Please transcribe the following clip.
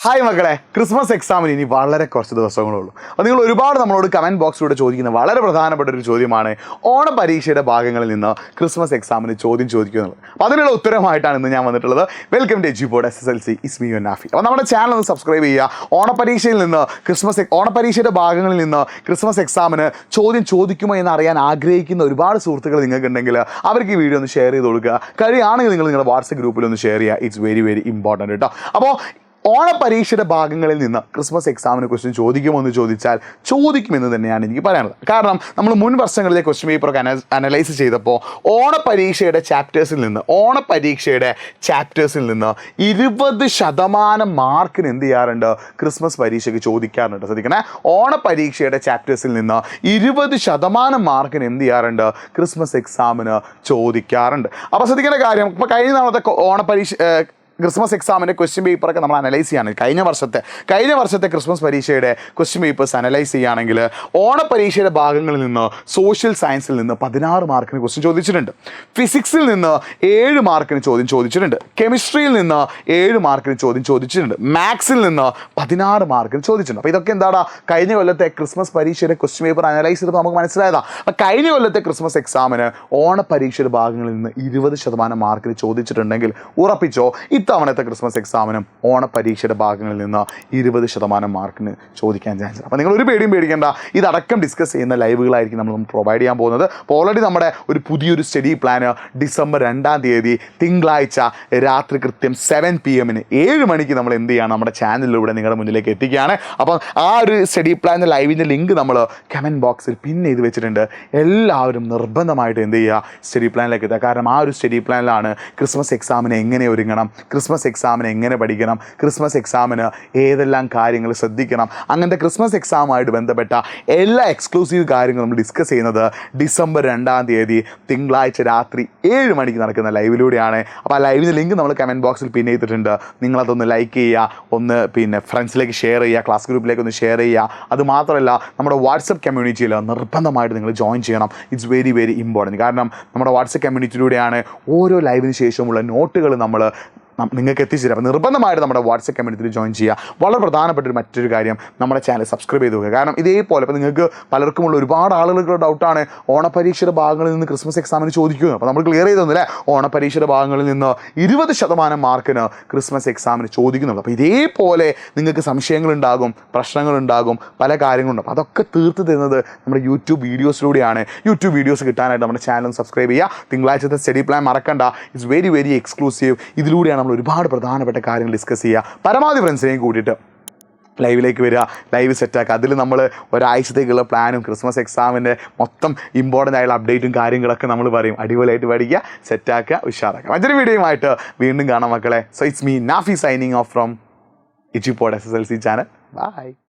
Hi മക്കളെ, Christmas എക്സാമിന് ഇനി വളരെ കുറച്ച് ദിവസങ്ങളേ ഉള്ളൂ. അപ്പോൾ നിങ്ങൾ ഒരുപാട് നമ്മളോട് കമൻറ്റ് ബോക്സിലൂടെ ചോദിക്കുന്ന വളരെ പ്രധാനപ്പെട്ട ഒരു ചോദ്യമാണ് ഓണ പരീക്ഷയുടെ ഭാഗങ്ങളിൽ നിന്ന് ക്രിസ്മസ് എക്സാമിന് ചോദ്യം ചോദിക്കുന്നത്. അപ്പോൾ അതിനുള്ള ഉത്തരമായിട്ടാണ് ഇന്ന് ഞാൻ വന്നിട്ടുള്ളത്. Welcome to Edupod SSLC. It's me Nafi. അപ്പോൾ നമ്മുടെ ചാനൽ ഒന്ന് സബ്സ്ക്രൈബ് ചെയ്യുക. ഓണപരീക്ഷയിൽ നിന്ന് ഓണപരീക്ഷയുടെ ഭാഗങ്ങളിൽ നിന്ന് ക്രിസ്മസ് എക്സാമിന് ചോദ്യം ചോദിക്കുമോ എന്ന് അറിയാൻ ആഗ്രഹിക്കുന്ന ഒരുപാട് സുഹൃത്തുക്കൾ നിങ്ങൾക്കുണ്ടെങ്കിൽ അവർക്ക് ഈ വീഡിയോ ഒന്ന് ഷെയർ ചെയ്ത് കൊടുക്കുക. കഴിയുകയാണെങ്കിൽ നിങ്ങൾ നിങ്ങളുടെ വാട്സപ്പ് ഗ്രൂപ്പിൽ ഒന്ന് ഷെയർ ചെയ്യുക. ഇറ്റ്സ് വെരി വെരി ഇമ്പോർട്ടൻറ്റ് കേട്ടോ. അപ്പോൾ ഓണപരീക്ഷയുടെ ഭാഗങ്ങളിൽ നിന്ന് ക്രിസ്മസ് എക്സാമിനെ ക്വസ്റ്റ്യൻ ചോദിക്കുമോ എന്ന് ചോദിച്ചാൽ ചോദിക്കുമെന്ന് തന്നെയാണ് എനിക്ക് പറയാനുള്ളത്. കാരണം നമ്മൾ മുൻ വർഷങ്ങളിലെ ക്വസ്റ്റ്യൻ പേപ്പറൊക്കെ അനലൈസ് ചെയ്തപ്പോൾ ഓണപരീക്ഷയുടെ ചാപ്റ്റേഴ്സിൽ നിന്ന് 20% മാർക്കിന് എന്ത് ചെയ്യാറുണ്ട്, ക്രിസ്മസ് പരീക്ഷയ്ക്ക് ചോദിക്കാറുണ്ട്. ശ്രദ്ധിക്കണേ, ഓണപരീക്ഷയുടെ ചാപ്റ്റേഴ്സിൽ നിന്ന് 20% മാർക്കിന് എന്ത് ചെയ്യാറുണ്ട്, ക്രിസ്മസ് എക്സാമിന് ചോദിക്കാറുണ്ട്. അപ്പോൾ ശ്രദ്ധിക്കേണ്ട കാര്യം, ഇപ്പോൾ കഴിഞ്ഞ നാളത്തെ ക്രിസ്മസ് എക്സാമിൻ്റെ ക്വസ്റ്റ്യൻ പേപ്പറൊക്കെ നമ്മൾ അനലൈസ് ചെയ്യുകയാണ്. കഴിഞ്ഞ വർഷത്തെ ക്രിസ്മസ് പരീക്ഷയുടെ ക്വസ്റ്റ്യൻ പേപ്പേഴ്സ് അനലൈസ് ചെയ്യുകയാണെങ്കിൽ ഓണപരീക്ഷയുടെ ഭാഗങ്ങളിൽ നിന്ന് സോഷ്യൽ സയൻസിൽ നിന്ന് 16 മാർക്കിന് ക്വസ്റ്റ്യൻ ചോദിച്ചിട്ടുണ്ട്. ഫിസിക്സിൽ നിന്ന് 7 മാർക്കിന് ചോദ്യം ചോദിച്ചിട്ടുണ്ട്. കെമിസ്ട്രിയിൽ നിന്ന് 7 മാർക്കിന് ചോദ്യം ചോദിച്ചിട്ടുണ്ട്. മാത്സിൽ നിന്ന് 16 മാർക്കിന് ചോദിച്ചിട്ടുണ്ട്. അപ്പോൾ ഇതൊക്കെ എന്താണ്, കഴിഞ്ഞ കൊല്ലത്തെ ക്രിസ്മസ് പരീക്ഷയുടെ ക്വസ്റ്റ്യൻ പേപ്പർ അനലൈസ് ചെയ്തപ്പോൾ നമുക്ക് മനസ്സിലായതാണ്. അപ്പോൾ കഴിഞ്ഞ കൊല്ലത്തെ ക്രിസ്മസ് എക്സാമിന് ഓണപരീക്ഷയുടെ ഭാഗങ്ങളിൽ നിന്ന് 20% മാർക്കിന് ചോദിച്ചിട്ടുണ്ടെങ്കിൽ ഉറപ്പിച്ചോ ഇത്തവണത്തെ ക്രിസ്മസ് എക്സാമിനും ഓണപരീക്ഷയുടെ ഭാഗങ്ങളിൽ നിന്ന് 20% മാർക്കിന് ചോദിക്കാൻ ചാൻസ്. അപ്പോൾ നിങ്ങൾ ഒരു പേടിയും പേടിക്കേണ്ട. ഇതടക്കം ഡിസ്കസ് ചെയ്യുന്ന ലൈവുകളായിരിക്കും നമ്മൾ പ്രൊവൈഡ് ചെയ്യാൻ പോകുന്നത്. അപ്പോൾ ഓൾറെഡി നമ്മുടെ ഒരു പുതിയൊരു സ്റ്റഡി പ്ലാന് ഡിസംബർ 2-ാം തീയതി തിങ്കളാഴ്ച രാത്രി കൃത്യം 7 PM 7 മണിക്ക് നമ്മൾ എന്ത് ചെയ്യണം, നമ്മുടെ ചാനലിലൂടെ നിങ്ങളുടെ മുന്നിലേക്ക് എത്തിക്കുകയാണ്. അപ്പം ആ ഒരു സ്റ്റഡി പ്ലാനിൻ്റെ ലൈവിൻ്റെ ലിങ്ക് നമ്മൾ കമൻറ്റ് ബോക്സിൽ പിൻ ചെയ്ത് വെച്ചിട്ടുണ്ട്. എല്ലാവരും നിർബന്ധമായിട്ട് എന്ത് ചെയ്യുക, സ്റ്റഡി പ്ലാനിലേക്ക് എത്തുക. കാരണം ആ ഒരു സ്റ്റഡി പ്ലാനിലാണ് ക്രിസ്മസ് എക്സാമിന് എങ്ങനെ ഒരുങ്ങണം, ക്രിസ്മസ് എക്സാമിന് എങ്ങനെ പഠിക്കണം, ക്രിസ്മസ് എക്സാമിന് ഏതെല്ലാം കാര്യങ്ങൾ ശ്രദ്ധിക്കണം, അങ്ങനത്തെ ക്രിസ്മസ് എക്സാമുമായിട്ട് ബന്ധപ്പെട്ട എല്ലാ എക്സ്ക്ലൂസീവ് കാര്യങ്ങളും നമ്മൾ ഡിസ്കസ് ചെയ്യുന്നത് ഡിസംബർ 2-ാം തീയതി തിങ്കളാഴ്ച രാത്രി 7 മണിക്ക് നടക്കുന്ന ലൈവിലൂടെയാണ്. അപ്പോൾ ആ ലൈവിൻ്റെ ലിങ്ക് നമ്മൾ കമൻറ്റ് ബോക്സിൽ പിൻ ചെയ്തിട്ടുണ്ട്. നിങ്ങളതൊന്ന് ലൈക്ക് ചെയ്യുക, പിന്നെ ഫ്രണ്ട്സിലേക്ക് ഷെയർ ചെയ്യുക, ക്ലാസ് ഗ്രൂപ്പിലേക്ക് ഒന്ന് ഷെയർ ചെയ്യുക. അതുമാത്രമല്ല നമ്മുടെ വാട്സപ്പ് കമ്മ്യൂണിറ്റിയിൽ നിർബന്ധമായിട്ട് നിങ്ങൾ ജോയിൻ ചെയ്യണം. It's very very important. കാരണം നമ്മുടെ വാട്സപ്പ് കമ്മ്യൂണിറ്റിയിലൂടെയാണ് ഓരോ ലൈവിന് ശേഷമുള്ള നോട്ടുകൾ നമ്മൾ നിങ്ങൾക്ക് എത്തിച്ചേരും. അപ്പോൾ നിർബന്ധമായിട്ട് നമ്മുടെ വാട്സപ്പ് കമ്മ്യൂണിറ്റിയിൽ ജോയിൻ ചെയ്യുക. വളരെ പ്രധാനപ്പെട്ട മറ്റൊരു കാര്യം, നമ്മുടെ ചാനൽ സബ്സ്ക്രൈബ് ചെയ്ത് വെക്കുക. കാരണം ഇതേപോലെ ഇപ്പോൾ നിങ്ങൾക്ക് പലർക്കുമുള്ള ഒരുപാട് ആളുകൾക്കുള്ള ഡൗട്ടാണ് ഓണപരീക്ഷയുടെ ഭാഗങ്ങളിൽ നിന്ന് ക്രിസ്മസ് എക്സാമിന് ചോദിക്കുന്നത്. അപ്പോൾ നമ്മൾ ക്ലിയർ ചെയ്തൊന്നുമില്ലേ, ഓണപരീക്ഷയുടെ ഭാഗങ്ങളിൽ നിന്ന് 20% മാർക്കിന് ക്രിസ്മസ് എക്സാമിന് ചോദിക്കുന്നുള്ളൂ. അപ്പോൾ ഇതേപോലെ നിങ്ങൾക്ക് സംശയങ്ങളുണ്ടാകും, പ്രശ്നങ്ങളുണ്ടാകും, പല കാര്യങ്ങളുണ്ടാകും. അപ്പോൾ അതൊക്കെ തീർത്ത് തരുന്നത് നമ്മുടെ യൂട്യൂബ് വീഡിയോസിലൂടെയാണ്. യൂട്യൂബ് വീഡിയോസ് കിട്ടാനായിട്ട് നമ്മുടെ ചാനൽ സബ്സ്ക്രൈബ് ചെയ്യുക. തിങ്കളാഴ്ചത്തെ സ്റ്റഡി പ്ലാൻ മറക്കണ്ട. It's very very exclusive. ഇതിലൂടെയാണ് ഒരുപാട് പ്രധാനപ്പെട്ട കാര്യങ്ങൾ ഡിസ്കസ് ചെയ്യുക. പരമാവധി ഫ്രണ്ട്സിനെയും കൂട്ടിയിട്ട് ലൈവിലേക്ക് വരിക, ലൈവ് സെറ്റാക്കുക. അതിൽ നമ്മൾ ഒരാഴ്ചത്തേക്കുള്ള പ്ലാനും ക്രിസ്മസ് എക്സാമിൻ്റെ മൊത്തം ഇമ്പോർട്ടൻ്റ് ആയുള്ള അപ്ഡേറ്റും കാര്യങ്ങളൊക്കെ നമ്മൾ പറയും. അടിപൊളിയായിട്ട് പഠിക്കുക, സെറ്റാക്കുക, ഉഷാറാക്കുക. മറ്റൊരു വീഡിയോയുമായിട്ട് വീണ്ടും കാണാം മക്കളെ. So it's me Nafi signing off from Edupod SSLC channel. By.